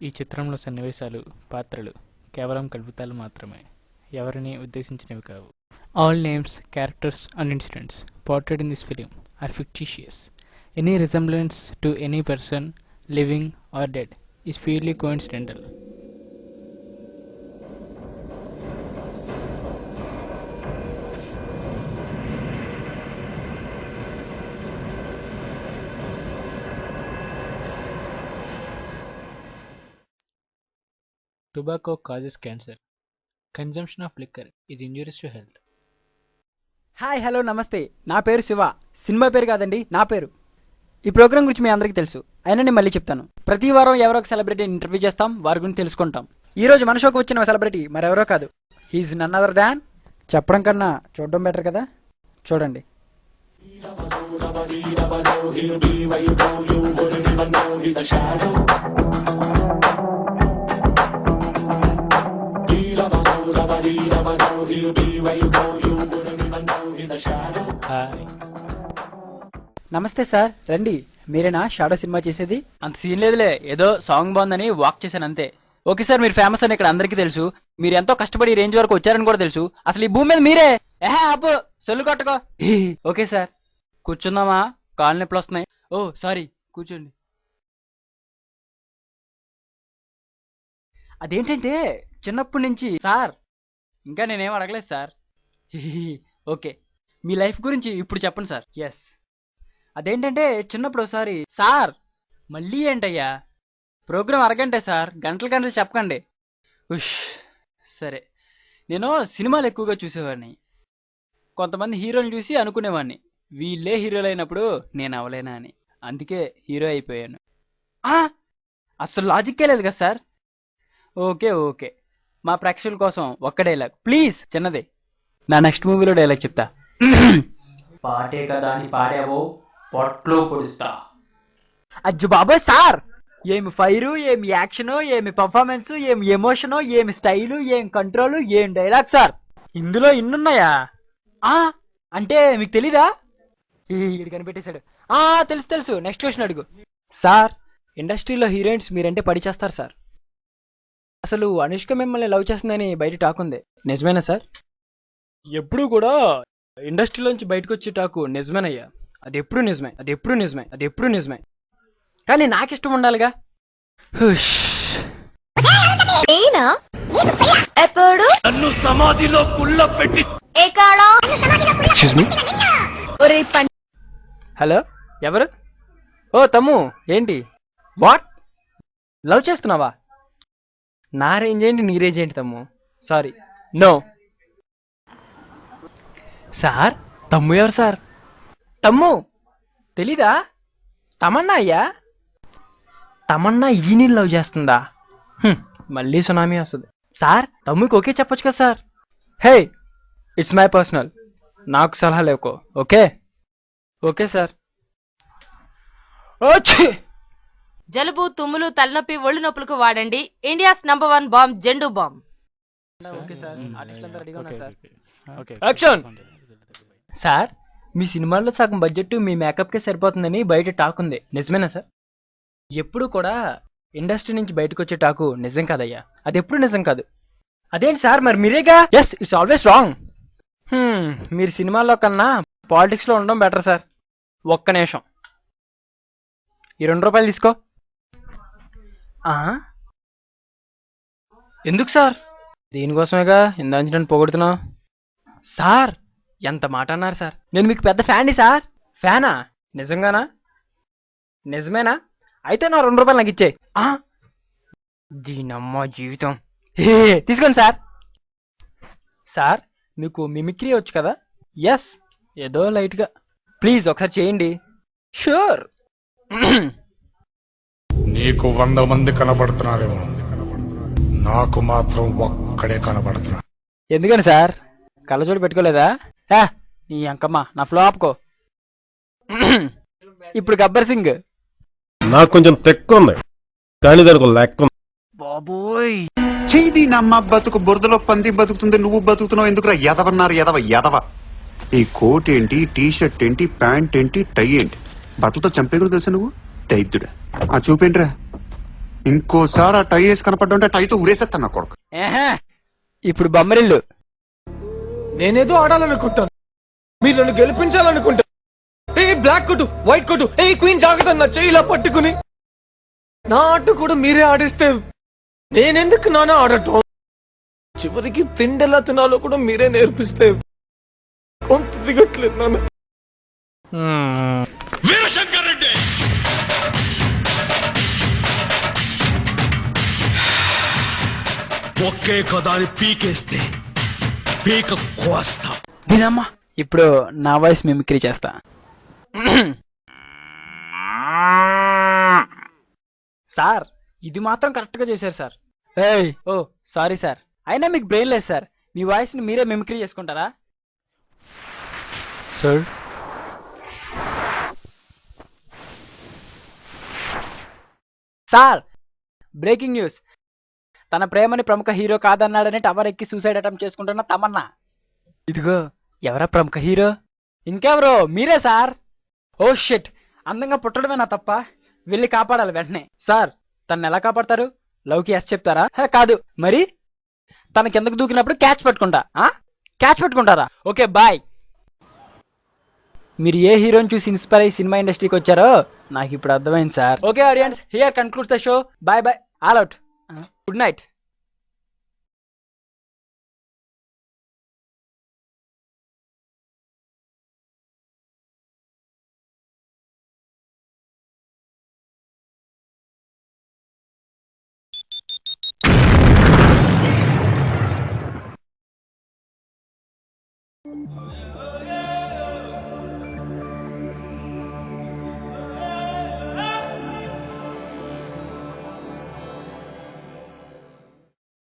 ఈ చిత్రంలో సన్నివేశాలు, పాత్రలు కేవలం కల్పితాలు మాత్రమే, ఎవరిని ఉద్దేశించినవి కావు. All names, characters and incidents portrayed in this film are fictitious. Any resemblance to any person, living or dead, is purely coincidental. Tobacco causes cancer. Consumption of liquor is injurious to health. Hi hello నమస్తే, నా పేరు Shiva. Cinema పేరు కాదండి, నా పేరు. ఈ programme గురించి మీ అందరికీ తెలుసు, అయినా నేను మళ్ళీ చెప్తాను. ప్రతి వారం ఎవరో ఒక సెలబ్రిటీని ఇంటర్వ్యూ చేస్తాం, వారి గురించి తెలుసుకుంటాం. ఈ రోజు మన షోకి వచ్చిన సెలబ్రిటీ మరెవరో కాదు, హీఈస్ నన్ అదర్ దాన్. చెప్పడం కన్నా చూడడం బెటర్ కదా, చూడండి. నమస్తే సార్, రండి. మీరేనా షాడో సినిమా చేసేది? అంత సీన్ లేదులే, ఏదో సాంగ్ బాగుందని వాక్ చేశాను అంతే. ఓకే సార్, మీరు ఫేమస్ అని ఇక్కడ అందరికీ తెలుసు. మీరు ఎంతో కష్టపడి ఈ రేంజ్ వరకు వచ్చారని కూడా తెలుసు. అసలు ఈ భూమి మీద మీరే ఆపు, సొల్లు కొట్టుకో. ఓకే సార్, కూర్చుందామా? కాళ్ళు నొప్పులు వస్తున్నాయి. ఓ సారీ, కూర్చోండి. అదేంటంటే చిన్నప్పటి నుంచి సార్, ఇంకా నేనేం అడగలేదు సార్. ఓకే, మీ లైఫ్ గురించి ఇప్పుడు చెప్పండి సార్. ఎస్, అదేంటంటే చిన్నప్పుడు ఒకసారి సార్. మళ్ళీ ఏంటయ్యా, ప్రోగ్రాం అరగంటే సార్, గంటలు గంటలు చెప్పకండి. ఉష్, సరే. నేను సినిమాలు ఎక్కువగా చూసేవాడిని. కొంతమంది హీరోని చూసి అనుకునేవాడిని, వీళ్ళే హీరోలు అయినప్పుడు నేను అవలేనా అని. అందుకే హీరో అయిపోయాను. అసలు లాజిక్కే లేదు కదా సార్. ఓకే ఓకే, మా ప్రేక్షకుల కోసం ఒక్క డైలాగ్ ప్లీజ్, చిన్నదే. నా నెక్స్ట్ మూవీలో డైలాగ్ చెప్తా. పాటే కదా అని పాడావో పొట్లో పొడుస్తా. అజ్జు బాబోయ్ సార్, ఏమి ఫైరు, ఏమి యాక్షను, ఏమి పర్ఫార్మెన్స్, ఏమి ఎమోషను, ఏమి స్టైలు, ఏం కంట్రోలు, ఏం డైలాగ్ సార్. ఇందులో ఇన్నున్నాయా? అంటే మీకు తెలీదా? ఇది కనిపెట్టేశాడు. తెలుసు తెలుసు, నెక్స్ట్ క్వశ్చన్ అడుగు. సార్, ఇండస్ట్రీలో హీరోయిన్స్ మీరంటే పడి చేస్తారు సార్. అసలు అనుష్క మిమ్మల్ని లవ్ చేస్తుందని బయట టాక్ ఉంది, నిజమేనా సార్? ఎప్పుడు కూడా ఇండస్ట్రీలోంచి బయటకు వచ్చే టాకు నిజమేనయ్యా. అది ఎప్పుడు నిజమే, అది ఎప్పుడు నిజమే, అది ఎప్పుడు నిజమే. కానీ నాకు ఇష్టం ఉండాలిగా. ఎప్పుడు నన్ను సమాధిలో కుళ్ళపెట్టి హలో, ఎవరు? ఓ తమ్ము, ఏంటి? వాట్, లవ్ చేస్తున్నావా? నా రేంజ్ ఏంటి, నీ రేంజ్ ఏంటి తమ్ము? Sorry, no. సార్, తమ్ము ఎవరు సార్? తమ్ము తెలీదా? తమన్నా అయ్యా. తమన్నా ఈయన లవ్ చేస్తుందా? మళ్ళీ సునామీ వస్తుంది. సార్, తమ్ముకి ఓకే చెప్పొచ్చు కదా sir. Hey, it's my personal, నాకు సలహా లేవుకో. Okay okay sir. జలుబు, తుమ్ములు, తలనొప్పి, ఒళ్ళు నొప్పులకు వాడండి India's number 1 bomb, Zandu bomb. Okay sir, ఆర్టిస్టులంతా రెడీగా ఉన్నారు సార్. Okay. యాక్షన్. సార్, మీ సినిమాల్లో సగం బడ్జెట్ మీ మేకప్కే సరిపోతుందని బయట టాక్ ఉంది, నిజమేనా సార్? ఎప్పుడు కూడా ఇండస్ట్రీ నుంచి బయటకు వచ్చే టాకు నిజం కాదయ్యా, అది ఎప్పుడు నిజం కాదు. అదేంటి సార్, మరి మీరేగా. Yes, it's always wrong. మీరు సినిమాల్లో కన్నా పాలిటిక్స్లో ఉండడం బెటర్ సార్. ఒక్క నిమిషం, ఈ ₹2 తీసుకో. ఎందుకు సార్? దీనికోసమేగా ఇందాంచి నన్ను పొగుడుతున్నావు. సార్, ఎంత మాట అన్నారు సార్. నేను మీకు పెద్ద ఫ్యాన్ని సార్. ఫ్యానా? నిజంగానా? నిజమేనా? అయితే నా ₹2 నాకు ఇచ్చే. దీనమ్మ జీవితం. తీసుకోండి సార్. సార్, మీకు మిమిక్రీ వచ్చు కదా? ఎస్, ఏదో లైట్గా. ప్లీజ్ ఒకసారి చేయండి. షూర్. నీకు 100 మంది కనబడుతున్నారేమో, నాకు మాత్రం ఒక్కడే కనబడుతున్నా. ఎందుకని సార్, కళ్ళజోడు పెట్టుకోలేదా? నీ అంకమ్మ, నా ఫ్లో ఆపుకో. ఇప్పుడు గబ్బర్ సింగ్. నాకు కొంచెం తెక్కు ఉంది, కానీ దానికి లెక్క ఉంది. బాబోయ్, చేయి నమ్మ బతుకు బురదలో పంది బతుకుతుంది, నువ్వు బతుకుతున్నావు ఎందుకురా? ఎదవన్నారు ఎదవ. ఈ కోట్ ఏంటి, టీ షర్ట్ ఏంటి, ప్యాంట్ ఏంటి, టై ఏంటి, బట్టలతో చంపేగులు తెలుసా నువ్వు? దైద్యుడా. చూపేంట్రా. ఇంకోసారి ఆ టై వేసి కనపడ్డా టైతో ఉరేసేస్తాను నా కొడుకు. ఏహే, ఇప్పుడు బొమ్మరిల్లు. నేనేదో ఆడాలనుకుంటాను, మీరు నన్ను గెలిపించాలనుకుంటాను. ఏ బ్లాక్ కొట్టు, వైట్ కొట్టు, ఏ క్వీన్ జాగ్రత్త నా చెయ్యి ఇలా పట్టుకుని. నా ఆట కూడా మీరే ఆడేస్తే నేనెందుకు నాన్న ఆడటం? చివరికి తిండెలా తినాలో కూడా మీరే నేర్పిస్తే కొంత దిగట్లేదు నాన్న. వీరశంకర్ రెడ్డి ఒకే కదాని పీకేస్తే పీక కోస్తా. దీనమ్మా, ఇప్పుడు నా వాయిస్ మిమిక్రీ చేస్తా. సార్, ఇది మాత్రం కరెక్ట్ గా చేశారు సార్. ఏయ్, ఓ సారీ సార్. అయినా మీకు బ్రెయిన్ లేదు సార్. మీ వాయిస్ ని మీరే మిమిక్రీ చేసుకుంటారా సార్? Sir, breaking news. తన ప్రేమని ప్రముఖ హీరో కాదన్నాడని టవర్ ఎక్కి సూసైడ్ అటెంప్ట్ చేసుకుంటున్న తమన్నా. ఇదిగో, ఎవరా ప్రముఖ హీరో? ఇంకెవరో, మీరే సార్. ఓ షిట్, అందంగా పుట్టడమే నా తప్ప. వెళ్ళి కాపాడాలి వెంటనే. సార్, తను ఎలా కాపాడతారు? లవ్కి ఎస్ చెప్తారా? కాదు మరి, తన కిందకు దూకినప్పుడు క్యాచ్ పట్టుకుంటా. క్యాచ్ పట్టుకుంటారా? Okay bye. మీరు ఏ హీరోని చూసి ఇన్స్పైర్ అయ్యి సినిమా ఇండస్ట్రీకి వచ్చారో నాకు ఇప్పుడు అర్థమైంది sir. Okay audience, here concludes the show. Bye bye, all out. Good night.